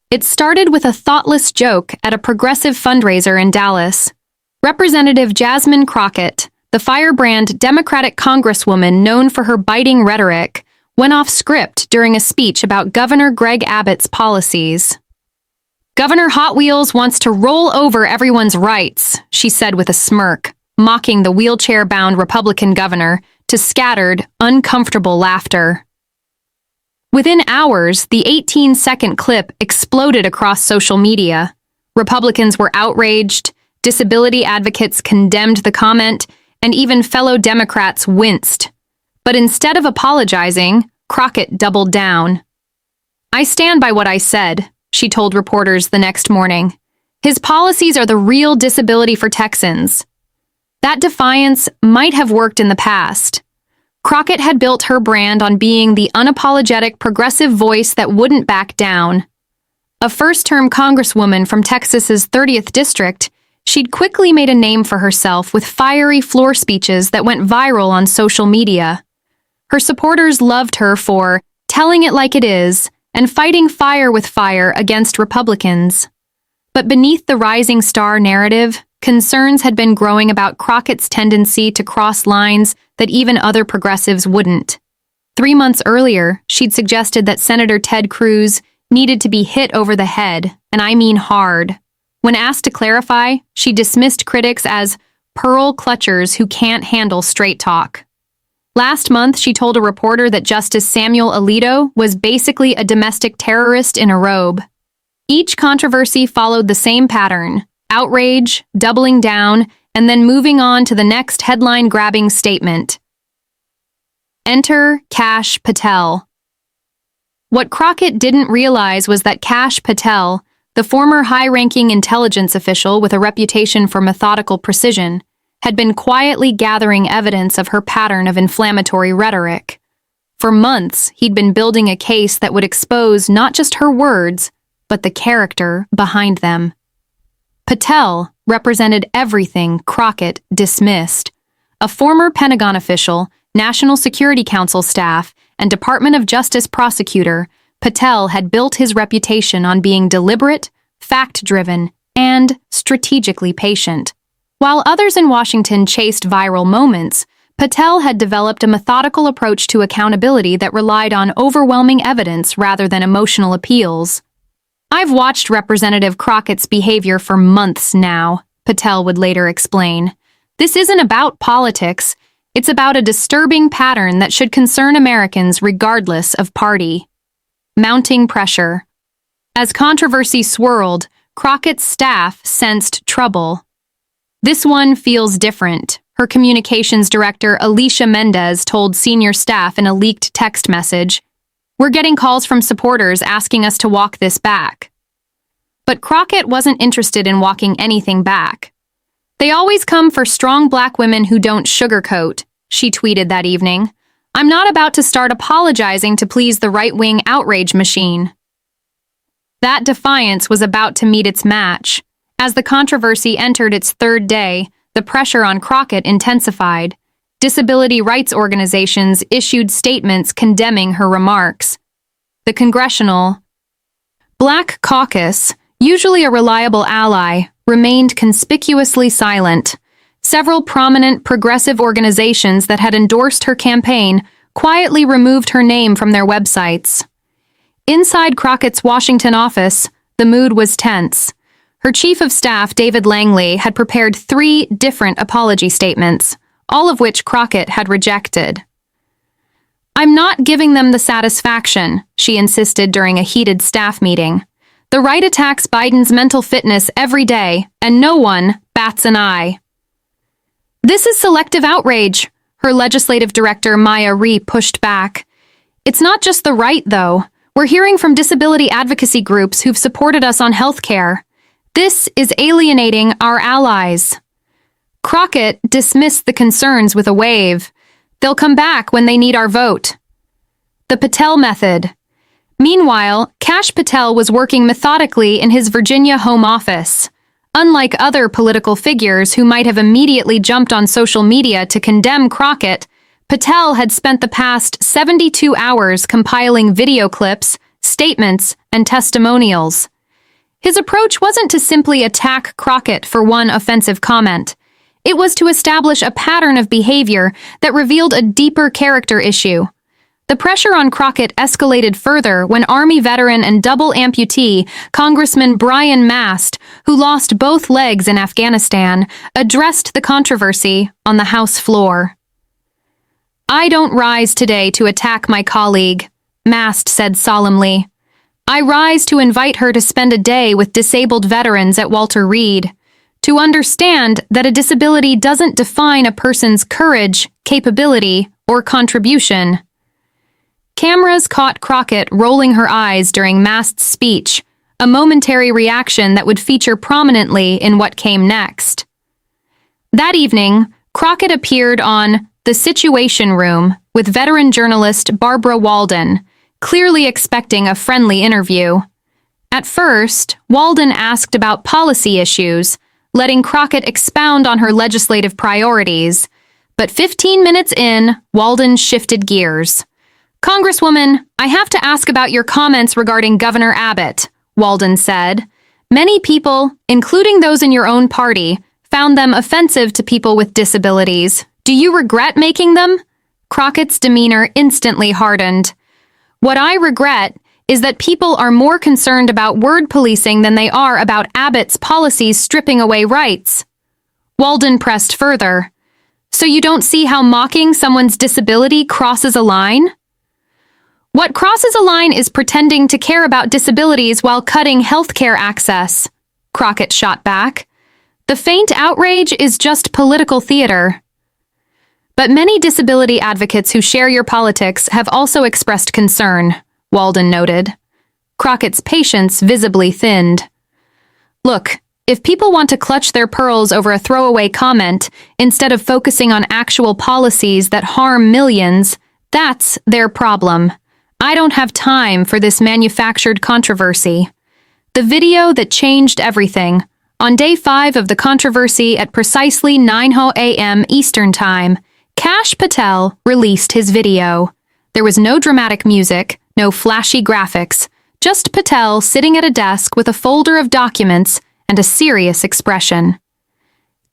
It started with a thoughtless joke at a progressive fundraiser in Dallas. Representative Jasmine Crockett, the firebrand Democratic Congresswoman known for her biting rhetoric, went off script during a speech about Governor Greg Abbott's policies. "Governor Hot Wheels wants to roll over everyone's rights," she said with a smirk, mocking the wheelchair-bound Republican governor to scattered, uncomfortable laughter. Within hours, the 18-second clip exploded across social media. Republicans were outraged, disability advocates condemned the comment, and even fellow Democrats winced. But instead of apologizing, Crockett doubled down. "I stand by what I said," she told reporters the next morning. "His policies are the real disability for Texans." That defiance might have worked in the past. Crockett had built her brand on being the unapologetic progressive voice that wouldn't back down. A first-term congresswoman from Texas's 30th district, she'd quickly made a name for herself with fiery floor speeches that went viral on social media. Her supporters loved her for telling it like it is and fighting fire with fire against Republicans. But beneath the rising star narrative, concerns had been growing about Crockett's tendency to cross lines that even other progressives wouldn't. 3 months earlier, she'd suggested that Senator Ted Cruz needed to be hit over the head, and I mean hard. When asked to clarify, she dismissed critics as pearl clutchers who can't handle straight talk. Last month, she told a reporter that Justice Samuel Alito was basically a domestic terrorist in a robe. Each controversy followed the same pattern: outrage, doubling down, and then moving on to the next headline-grabbing statement. Enter Kash Patel. What Crockett didn't realize was that Kash Patel, the former high-ranking intelligence official with a reputation for methodical precision, had been quietly gathering evidence of her pattern of inflammatory rhetoric. For months, he'd been building a case that would expose not just her words, but the character behind them. Patel represented everything Crockett dismissed. A former Pentagon official, National Security Council staff, and Department of Justice prosecutor, Patel had built his reputation on being deliberate, fact-driven, and strategically patient. While others in Washington chased viral moments, Patel had developed a methodical approach to accountability that relied on overwhelming evidence rather than emotional appeals. "I've watched Representative Crockett's behavior for months now," Patel would later explain. "This isn't about politics. It's about a disturbing pattern that should concern Americans regardless of party." Mounting pressure. As controversy swirled, Crockett's staff sensed trouble. "This one feels different," her communications director Alicia Mendez told senior staff in a leaked text message. "We're getting calls from supporters asking us to walk this back." But Crockett wasn't interested in walking anything back. "They always come for strong black women who don't sugarcoat," she tweeted that evening. "I'm not about to start apologizing to please the right-wing outrage machine." That defiance was about to meet its match. As the controversy entered its third day, the pressure on Crockett intensified. Disability rights organizations issued statements condemning her remarks. The Congressional Black Caucus, usually a reliable ally, remained conspicuously silent. Several prominent progressive organizations that had endorsed her campaign quietly removed her name from their websites. Inside Crockett's Washington office, the mood was tense. Her chief of staff, David Langley, had prepared 3 different apology statements, all of which Crockett had rejected. "I'm not giving them the satisfaction," she insisted during a heated staff meeting. "The right attacks Biden's mental fitness every day, and no one bats an eye." "This is selective outrage," her legislative director Maya Rhee pushed back. "It's not just the right, though. We're hearing from disability advocacy groups who've supported us on health care. This is alienating our allies." Crockett dismissed the concerns with a wave. "They'll come back when they need our vote." The Patel method. Meanwhile, Kash Patel was working methodically in his Virginia home office. Unlike other political figures who might have immediately jumped on social media to condemn Crockett, Patel had spent the past 72 hours compiling video clips, statements, and testimonials. His approach wasn't to simply attack Crockett for one offensive comment. It was to establish a pattern of behavior that revealed a deeper character issue. The pressure on Crockett escalated further when Army veteran and double amputee Congressman Brian Mast, who lost both legs in Afghanistan, addressed the controversy on the House floor. "I don't rise today to attack my colleague," Mast said solemnly. "I rise to invite her to spend a day with disabled veterans at Walter Reed, to understand that a disability doesn't define a person's courage, capability, or contribution." Cameras caught Crockett rolling her eyes during Mast's speech, a momentary reaction that would feature prominently in what came next. That evening, Crockett appeared on The Situation Room with veteran journalist Barbara Walden, clearly expecting a friendly interview. At first, Walden asked about policy issues, letting Crockett expound on her legislative priorities. But 15 minutes in, Walden shifted gears. "Congresswoman, I have to ask about your comments regarding Governor Abbott," Walden said. "Many people, including those in your own party, found them offensive to people with disabilities. Do you regret making them?" Crockett's demeanor instantly hardened. "What I regret is that people are more concerned about word policing than they are about Abbott's policies stripping away rights." Walden pressed further. "So you don't see how mocking someone's disability crosses a line?" "What crosses a line is pretending to care about disabilities while cutting healthcare access," Crockett shot back. "The faint outrage is just political theater." "But many disability advocates who share your politics have also expressed concern," Walden noted. Crockett's patience visibly thinned. "Look, if people want to clutch their pearls over a throwaway comment instead of focusing on actual policies that harm millions, that's their problem. I don't have time for this manufactured controversy." The video that changed everything. On day 5 of the controversy at precisely 9 a.m. Eastern Time, Kash Patel released his video. There was no dramatic music, no flashy graphics, just Patel sitting at a desk with a folder of documents and a serious expression.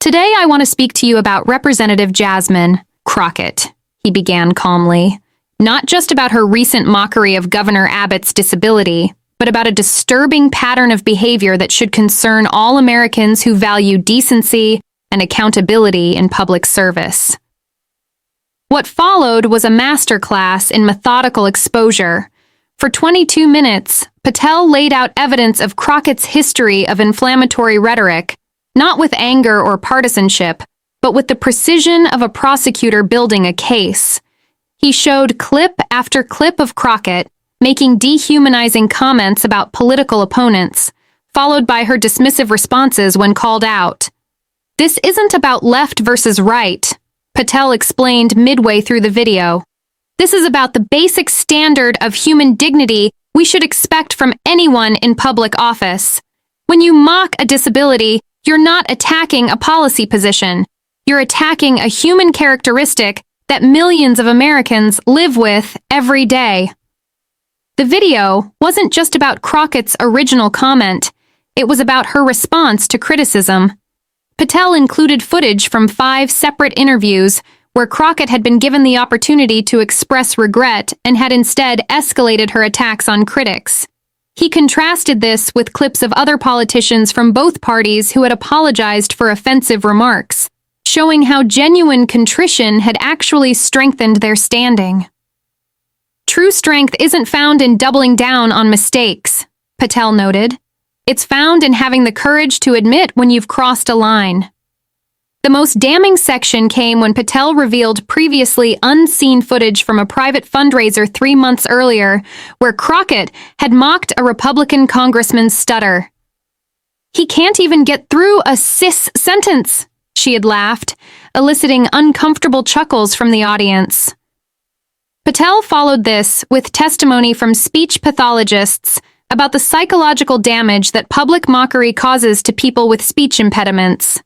"Today I want to speak to you about Representative Jasmine Crockett," he began calmly. "Not just about her recent mockery of Governor Abbott's disability, but about a disturbing pattern of behavior that should concern all Americans who value decency and accountability in public service." What followed was a masterclass in methodical exposure. For 22 minutes, Patel laid out evidence of Crockett's history of inflammatory rhetoric, not with anger or partisanship, but with the precision of a prosecutor building a case. He showed clip after clip of Crockett making dehumanizing comments about political opponents, followed by her dismissive responses when called out. "This isn't about left versus right," Patel explained midway through the video. "This is about the basic standard of human dignity we should expect from anyone in public office. When you mock a disability, you're not attacking a policy position. You're attacking a human characteristic that millions of Americans live with every day." The video wasn't just about Crockett's original comment. It was about her response to criticism. Patel included footage from 5 separate interviews where Crockett had been given the opportunity to express regret and had instead escalated her attacks on critics. He contrasted this with clips of other politicians from both parties who had apologized for offensive remarks, showing how genuine contrition had actually strengthened their standing. "True strength isn't found in doubling down on mistakes," Patel noted. "It's found in having the courage to admit when you've crossed a line." The most damning section came when Patel revealed previously unseen footage from a private fundraiser 3 months earlier, where Crockett had mocked a Republican congressman's stutter. "He can't even get through a cis sentence," she had laughed, eliciting uncomfortable chuckles from the audience. Patel followed this with testimony from speech pathologists about the psychological damage that public mockery causes to people with speech impediments.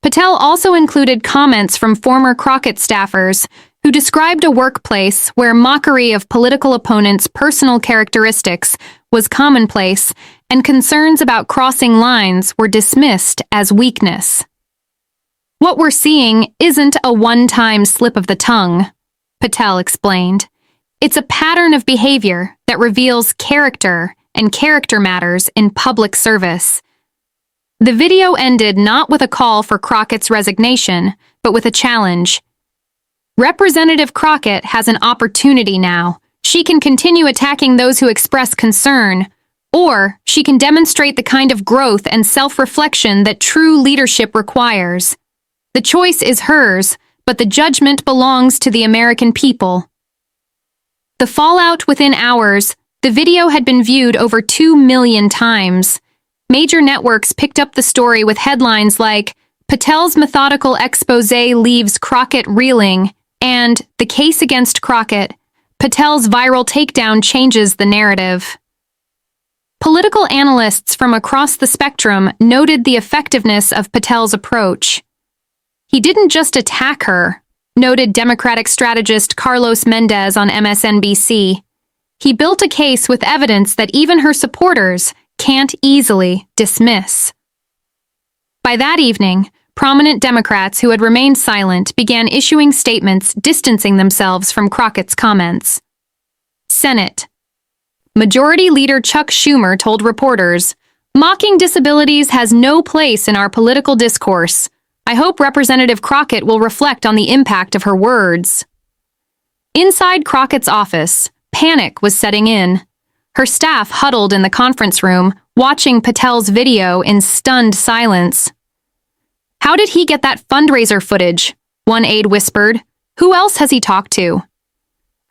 Patel also included comments from former Crockett staffers who described a workplace where mockery of political opponents' personal characteristics was commonplace and concerns about crossing lines were dismissed as weakness. "What we're seeing isn't a one-time slip of the tongue," Patel explained. "It's a pattern of behavior that reveals character and character matters in public service." The video ended not with a call for Crockett's resignation, but with a challenge. Representative Crockett has an opportunity now. She can continue attacking those who express concern, or she can demonstrate the kind of growth and self-reflection that true leadership requires. The choice is hers, but the judgment belongs to the American people. The fallout within hours, the video had been viewed over 2 million times. Major networks picked up the story with headlines like, "Patel's methodical exposé leaves Crockett reeling," and "The case against Crockett, Patel's viral takedown changes the narrative." Political analysts from across the spectrum noted the effectiveness of Patel's approach. "He didn't just attack her," noted Democratic strategist Carlos Mendez on MSNBC. "He built a case with evidence that even her supporters can't easily dismiss." By that evening, prominent Democrats who had remained silent began issuing statements distancing themselves from Crockett's comments. Senate. Majority Leader Chuck Schumer told reporters, "Mocking disabilities has no place in our political discourse. I hope Representative Crockett will reflect on the impact of her words." Inside Crockett's office, panic was setting in. Her staff huddled in the conference room, watching Patel's video in stunned silence. "How did he get that fundraiser footage?" one aide whispered. "Who else has he talked to?"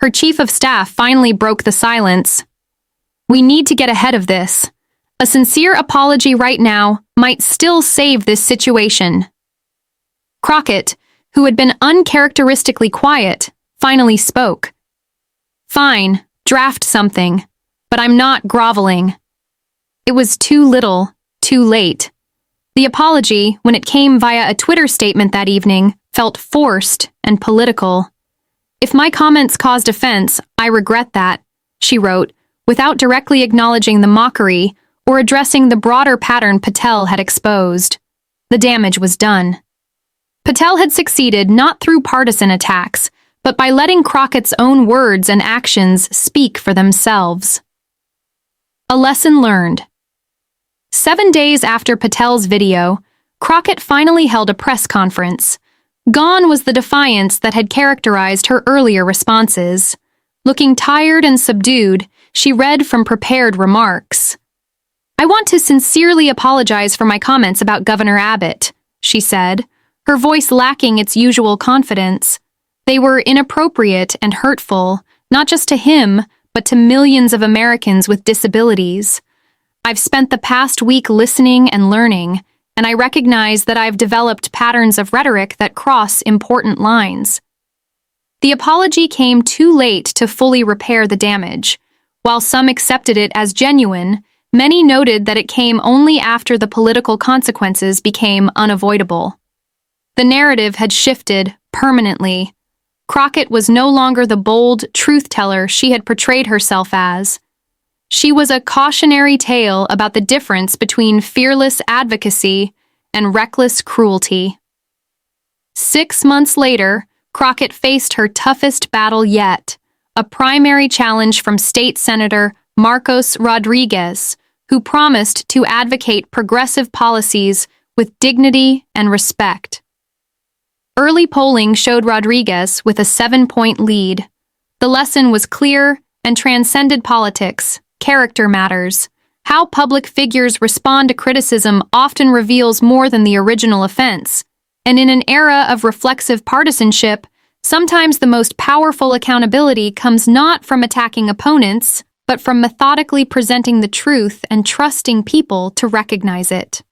Her chief of staff finally broke the silence. "We need to get ahead of this. A sincere apology right now might still save this situation." Crockett, who had been uncharacteristically quiet, finally spoke. "Fine, draft something, but I'm not groveling." It was too little, too late. The apology, when it came via a Twitter statement that evening, felt forced and political. "If my comments caused offense, I regret that," she wrote, without directly acknowledging the mockery or addressing the broader pattern Patel had exposed. The damage was done. Patel had succeeded not through partisan attacks, but by letting Crockett's own words and actions speak for themselves. A lesson learned. 7 days after Patel's video, Crockett finally held a press conference. Gone was the defiance that had characterized her earlier responses. Looking tired and subdued, she read from prepared remarks. "I want to sincerely apologize for my comments about Governor Abbott," she said, her voice lacking its usual confidence. "They were inappropriate and hurtful, not just to him, but to millions of Americans with disabilities. I've spent the past week listening and learning, and I recognize that I've developed patterns of rhetoric that cross important lines." The apology came too late to fully repair the damage. While some accepted it as genuine, many noted that it came only after the political consequences became unavoidable. The narrative had shifted permanently. Crockett was no longer the bold truth-teller she had portrayed herself as. She was a cautionary tale about the difference between fearless advocacy and reckless cruelty. 6 months later, Crockett faced her toughest battle yet, a primary challenge from State Senator Marcos Rodriguez, who promised to advocate progressive policies with dignity and respect. Early polling showed Rodriguez with a 7-point lead. The lesson was clear and transcended politics. Character matters. How public figures respond to criticism often reveals more than the original offense. And in an era of reflexive partisanship, sometimes the most powerful accountability comes not from attacking opponents, but from methodically presenting the truth and trusting people to recognize it.